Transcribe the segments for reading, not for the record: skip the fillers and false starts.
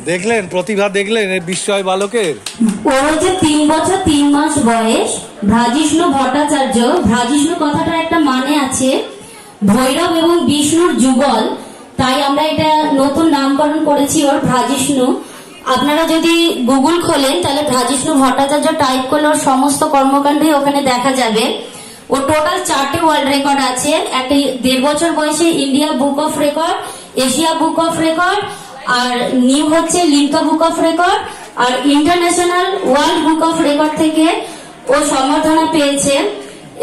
দেখলেন প্রতিভা, দেখলেন এই বিস্ময় বালকের। ওর হচ্ছে 3 বছর 3 মাস বয়স, ভ্রাজিষ্ণু ভট্টাচার্য। ভ্রাজিষ্ণু কথাটার একটা মানে আছে ভৈরব এবং বিষ্ণুর যুগল, তাই আমরা এটা নতুন নামকরণ করেছি ওর ভ্রাজিষ্ণু। আপনারা যদি গুগল খোলেন তাহলে ভ্রাজিষ্ণু ভট্টাচার্য টাইপ করলে ওর সমস্ত কর্মকাণ্ডই ওখানে দেখা যাবে। ওর টোটাল 4টে ওয়ার্ল্ড রেকর্ড আছে। একটা 1.5 বছর বয়সে India book of record, Asia book of record, আর নিউ হচ্ছে লিমকা বুক অফ রেকর্ড, আর international world book of record থেকে ও সম্বর্ধনা পেয়েছে।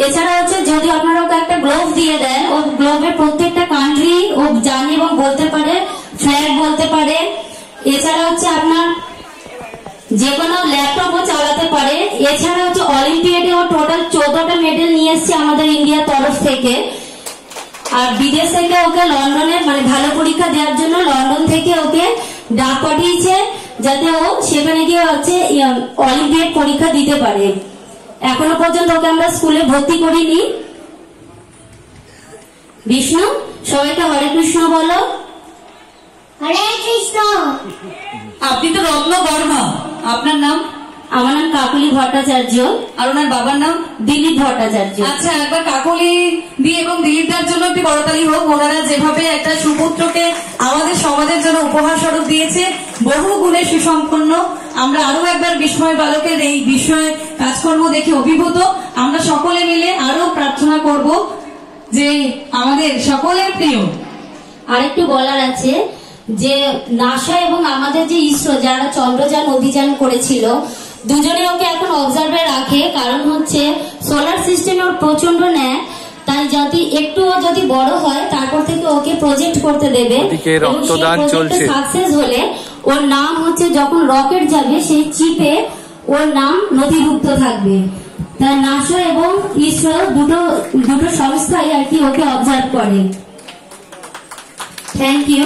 এছাড়া হচ্ছে যদি আপনারা ওকে একটা গ্লোভ দিয়ে দেন, ও গ্লোভের প্রত্যেকটা কান্ট্রি ও জানে এবং বলতে পারে, ফ্ল্যাগ বলতে পারে। এছাড়া হচ্ছে আপনার যে কোনো ল্যাপটপও চালাতে পারে। এছাড়া হচ্ছে অলিম্পিয়াডে ও টোটাল 14টা মেডেল নিয়ে এসছে আমাদের ইন্ডিয়ার তরফ থেকে। আর বিদেশ থেকে ওকে লন্ডনে মানে ভালো পরীক্ষা দেওয়ার জন্য লন্ডন থেকে ওকে ডাক পাঠিয়েছে যাতে ও সেখানে গিয়ে হচ্ছে অলিম্পিয়াড পরীক্ষা দিতে পারে। এখনো পর্যন্ত ওকে আমরা স্কুলে ভর্তি করিনি। বিষ্ণু, সবাইকে হরে কৃষ্ণ বলো। হরে কৃষ্ণ। আপনি তো রত্ন বর্মা, আপনার নাম? আমার নাম কাকলি ভট্টাচার্য। আর ওনার বাবার নাম? দিলীপ ভট্টাচার্য। আচ্ছা, একবার কাকলি দি এবং দিলীপদার জন্য একটি করতালি হোক। ওনারা যেভাবে একটা সুপুত্রকে আমাদের সমাজের জন্য উপহার স্বরূপ দিয়েছে, বহু গুণে সুসম্পন্ন। আমরা আরো একবার বিস্ময় বালকের এই বিষয় কাজকর্ম দেখে অভিভূত। আমরা সকলে মিলে আরো প্রার্থনা করব যে আমাদের সকলের প্রিয়। আরেকটু বলার আছে যে নাসা এবং আমাদের যে ইসরো যারা চন্দ্রযান অভিযান করেছিল, দুজনে ওকে এখন অবজার্ভে রাখে। কারণ হচ্ছে সোলার সিস্টেমে ওর প্রচন্ড ন্যায়, তাই যদি একটু যদি বড় হয় তারপর থেকে ওকে প্রজেক্ট করতে দেবে। সাকসেস হলে ওর নাম হচ্ছে যখন রকেট যাবে সেই চিপে ওর নাম নথিভুক্ত থাকবে। তাই নাসা এবং ইসরো দুটো সংস্থাই আর কি ওকে অবজার্ভ করে। Thank you.